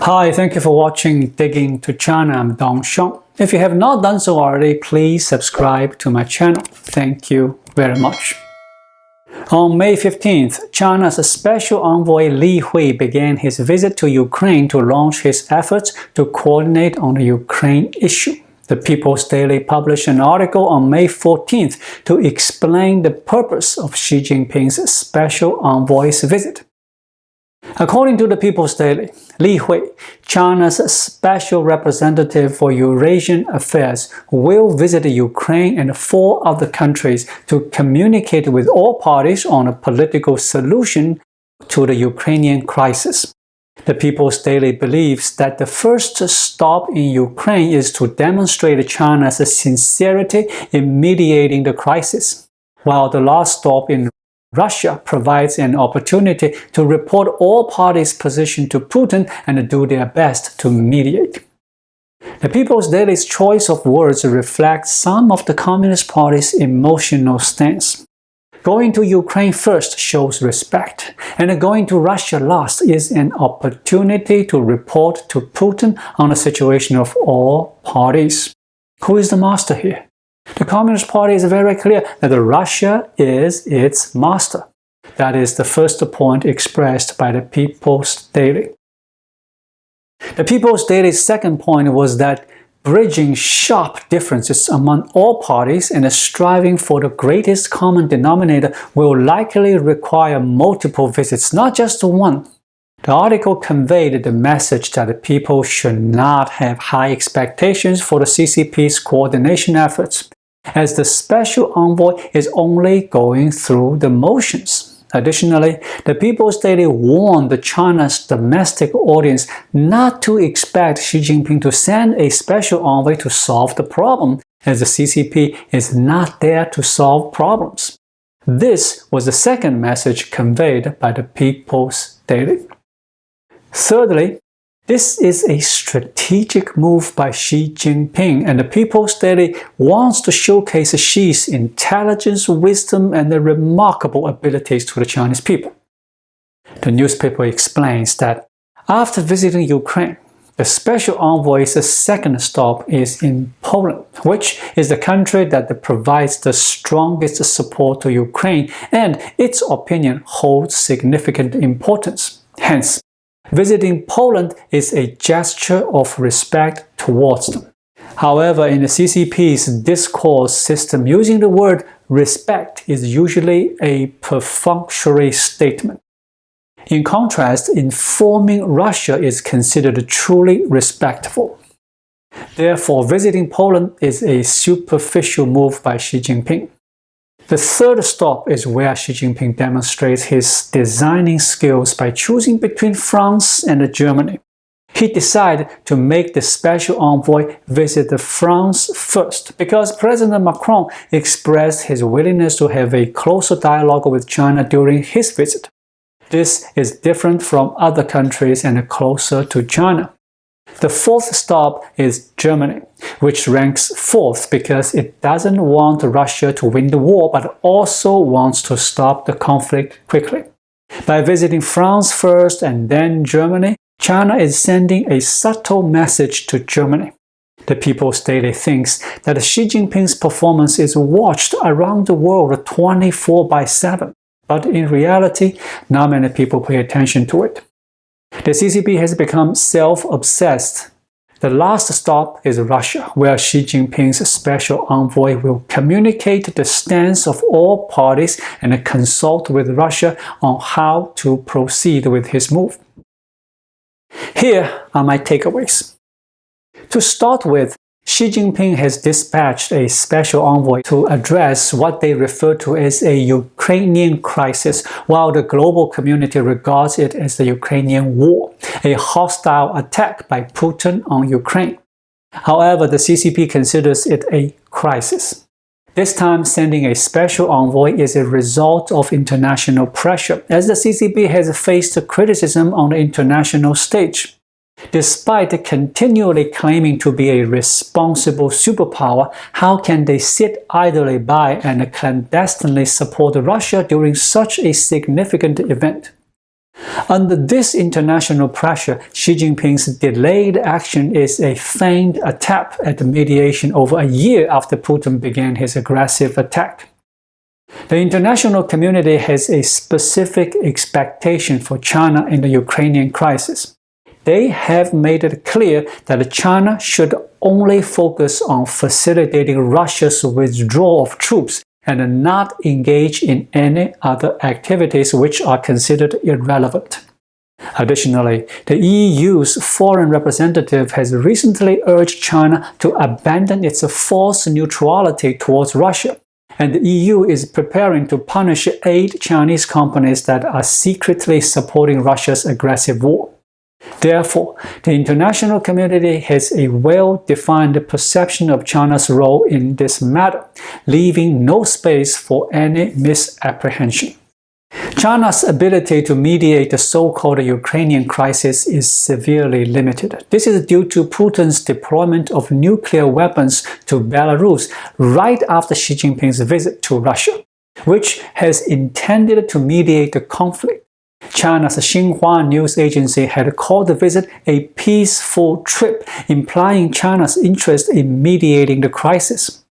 Hi, thank you for watching Digging to China. I'm Dong Sheng. If you have not done so already, please subscribe to my channel. Thank you very much. On May 15th, China's Special Envoy Li Hui began his visit to Ukraine to launch his efforts to coordinate on the Ukraine issue. The People's Daily published an article on May 14th to explain the purpose of Xi Jinping's Special Envoy's visit. According to the People's Daily, Li Hui, China's special representative for Eurasian affairs, will visit Ukraine and 4 other countries to communicate with all parties on a political solution to the Ukrainian crisis. The People's Daily believes that the first stop in Ukraine is to demonstrate China's sincerity in mediating the crisis, while the last stop in Russia provides an opportunity to report all parties' position to Putin and do their best to mediate. The People's Daily's choice of words reflects some of the Communist Party's emotional stance. Going to Ukraine first shows respect, and going to Russia last is an opportunity to report to Putin on the situation of all parties. Who is the master here? The Communist Party is very clear that Russia is its master. That is the first point expressed by the People's Daily. The People's Daily's second point was that bridging sharp differences among all parties and striving for the greatest common denominator will likely require multiple visits, not just one. The article conveyed the message that the people should not have high expectations for the CCP's coordination efforts, as the special envoy is only going through the motions. Additionally, the People's Daily warned China's domestic audience not to expect Xi Jinping to send a special envoy to solve the problem, as the CCP is not there to solve problems. This was the second message conveyed by the People's Daily. Thirdly, this is a strategic move by Xi Jinping, and the People's Daily wants to showcase Xi's intelligence, wisdom, and the remarkable abilities to the Chinese people. The newspaper explains that after visiting Ukraine, the special envoy's second stop is in Poland, which is the country that provides the strongest support to Ukraine, and its opinion holds significant importance. Hence, visiting Poland is a gesture of respect towards them. However, in the CCP's discourse system, using the word respect is usually a perfunctory statement. In contrast, informing Russia is considered truly respectful. Therefore, visiting Poland is a superficial move by Xi Jinping. The third stop is where Xi Jinping demonstrates his designing skills by choosing between France and Germany. He decided to make the special envoy visit France first because President Macron expressed his willingness to have a closer dialogue with China during his visit. This is different from other countries and closer to China. The fourth stop is Germany, which ranks 4th because it doesn't want Russia to win the war but also wants to stop the conflict quickly. By visiting France first and then Germany, China is sending a subtle message to Germany. The People's Daily thinks that Xi Jinping's performance is watched around the world 24/7, but in reality, not many people pay attention to it. The CCP has become self-obsessed. The last stop is Russia, where Xi Jinping's special envoy will communicate the stance of all parties and consult with Russia on how to proceed with his move. Here are my takeaways. To start with, Xi Jinping has dispatched a special envoy to address what they refer to as a Ukrainian crisis, while the global community regards it as the Ukrainian war, a hostile attack by Putin on Ukraine. However, the CCP considers it a crisis. This time, sending a special envoy is a result of international pressure, as the CCP has faced criticism on the international stage. Despite continually claiming to be a responsible superpower, how can they sit idly by and clandestinely support Russia during such a significant event? Under this international pressure, Xi Jinping's delayed action is a feigned attempt at mediation over a year after Putin began his aggressive attack. The international community has a specific expectation for China in the Ukrainian crisis. They have made it clear that China should only focus on facilitating Russia's withdrawal of troops and not engage in any other activities which are considered irrelevant. Additionally, the EU's foreign representative has recently urged China to abandon its false neutrality towards Russia, and the EU is preparing to punish 8 Chinese companies that are secretly supporting Russia's aggressive war. Therefore, the international community has a well-defined perception of China's role in this matter, leaving no space for any misapprehension. China's ability to mediate the so-called Ukrainian crisis is severely limited. This is due to Putin's deployment of nuclear weapons to Belarus right after Xi Jinping's visit to Russia, which has intended to mediate the conflict. China's Xinhua news agency had called the visit a peaceful trip, implying China's interest in mediating the crisis.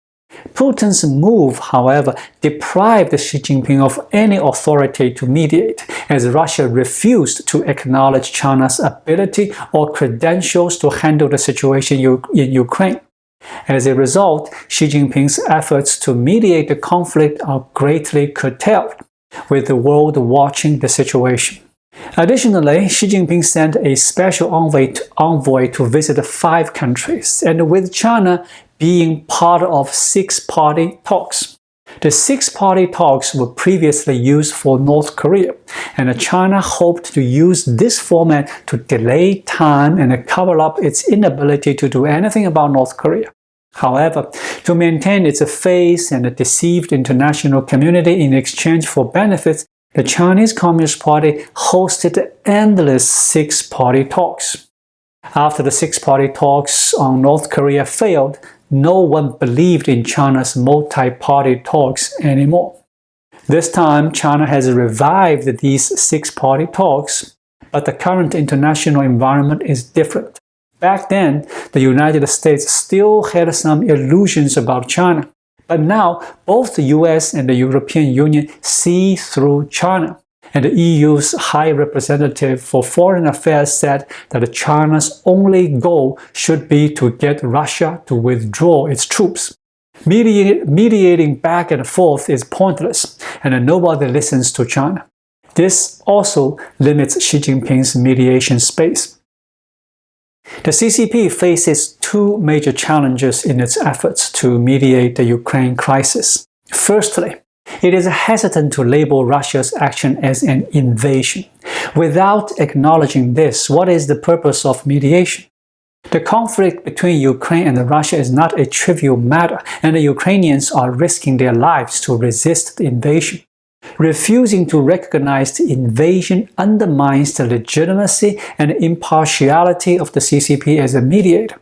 Putin's move, however, deprived Xi Jinping of any authority to mediate, as Russia refused to acknowledge China's ability or credentials to handle the situation in Ukraine. As a result, Xi Jinping's efforts to mediate the conflict are greatly curtailed, with the world watching the situation. Additionally, Xi Jinping sent a special envoy to visit 5 countries, and with China being part of 6-party talks. The 6-party talks were previously used for North Korea, and China hoped to use this format to delay time and cover up its inability to do anything about North Korea. However, to maintain its face and deceive the international community in exchange for benefits, the Chinese Communist Party hosted endless 6-party talks. After the 6-party talks on North Korea failed, no one believed in China's multi-party talks anymore. This time, China has revived these 6-party talks, but the current international environment is different. Back then, the United States still had some illusions about China, but now both the US and the European Union see through China. And the EU's High Representative for Foreign Affairs said that China's only goal should be to get Russia to withdraw its troops. Mediating back and forth is pointless, and nobody listens to China. This also limits Xi Jinping's mediation space. The CCP faces 2 major challenges in its efforts to mediate the Ukraine crisis. Firstly, it is hesitant to label Russia's action as an invasion. Without acknowledging this, what is the purpose of mediation? The conflict between Ukraine and Russia is not a trivial matter, and the Ukrainians are risking their lives to resist the invasion. Refusing to recognize the invasion undermines the legitimacy and impartiality of the CCP as a mediator.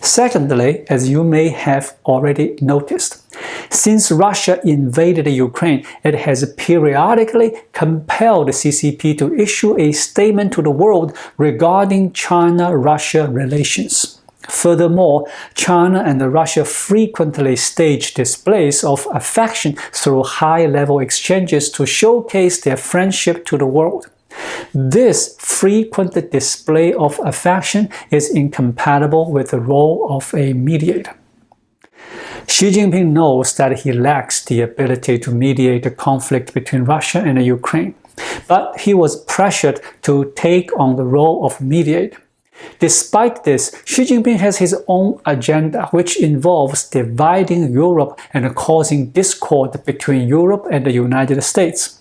Secondly, as you may have already noticed, since Russia invaded Ukraine, it has periodically compelled the CCP to issue a statement to the world regarding China-Russia relations. Furthermore, China and Russia frequently stage displays of affection through high-level exchanges to showcase their friendship to the world. This frequent display of affection is incompatible with the role of a mediator. Xi Jinping knows that he lacks the ability to mediate the conflict between Russia and Ukraine, but he was pressured to take on the role of mediator. Despite this, Xi Jinping has his own agenda, which involves dividing Europe and causing discord between Europe and the United States.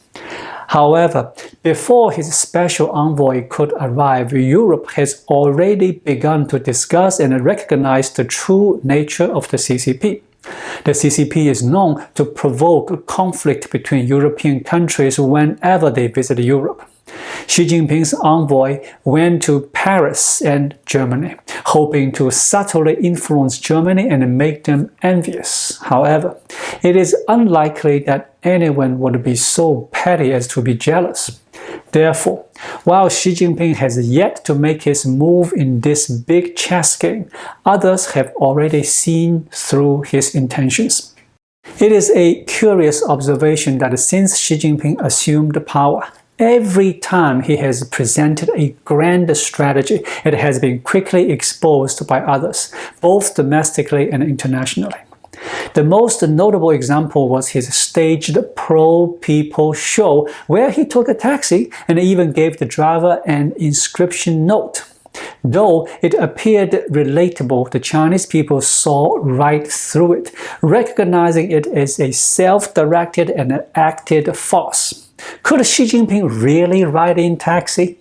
However, before his special envoy could arrive, Europe has already begun to discuss and recognize the true nature of the CCP. The CCP is known to provoke conflict between European countries whenever they visit Europe. Xi Jinping's envoy went to Paris and Germany, hoping to subtly influence Germany and make them envious. However, it is unlikely that anyone would be so petty as to be jealous. Therefore, while Xi Jinping has yet to make his move in this big chess game, others have already seen through his intentions. It is a curious observation that since Xi Jinping assumed power, every time he has presented a grand strategy, it has been quickly exposed by others, both domestically and internationally. The most notable example was his staged pro-people show, where he took a taxi and even gave the driver an inscription note. Though it appeared relatable, the Chinese people saw right through it, recognizing it as a self-directed and acted farce. Could Xi Jinping really ride in taxi?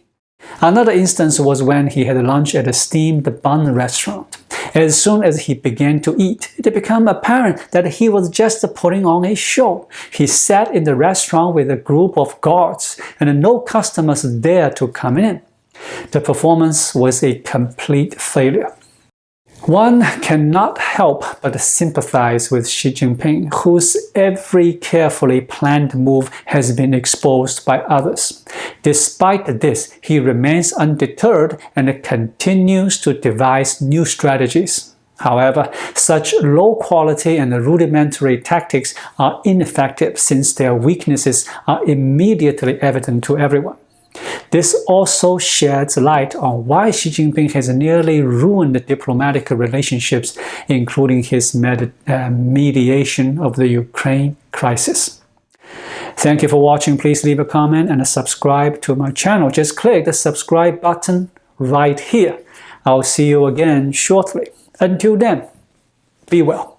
Another instance was when he had lunch at a steamed bun restaurant. As soon as he began to eat, it became apparent that he was just putting on a show. He sat in the restaurant with a group of guards, and no customers dared to come in. The performance was a complete failure. One cannot help but sympathize with Xi Jinping, whose every carefully planned move has been exposed by others. Despite this, he remains undeterred and continues to devise new strategies. However, such low-quality and rudimentary tactics are ineffective since their weaknesses are immediately evident to everyone. This also sheds light on why Xi Jinping has nearly ruined diplomatic relationships, including his mediation of the Ukraine crisis. Thank you for watching. Please leave a comment and subscribe to my channel. Just click the subscribe button right here. I'll see you again shortly. Until then, be well.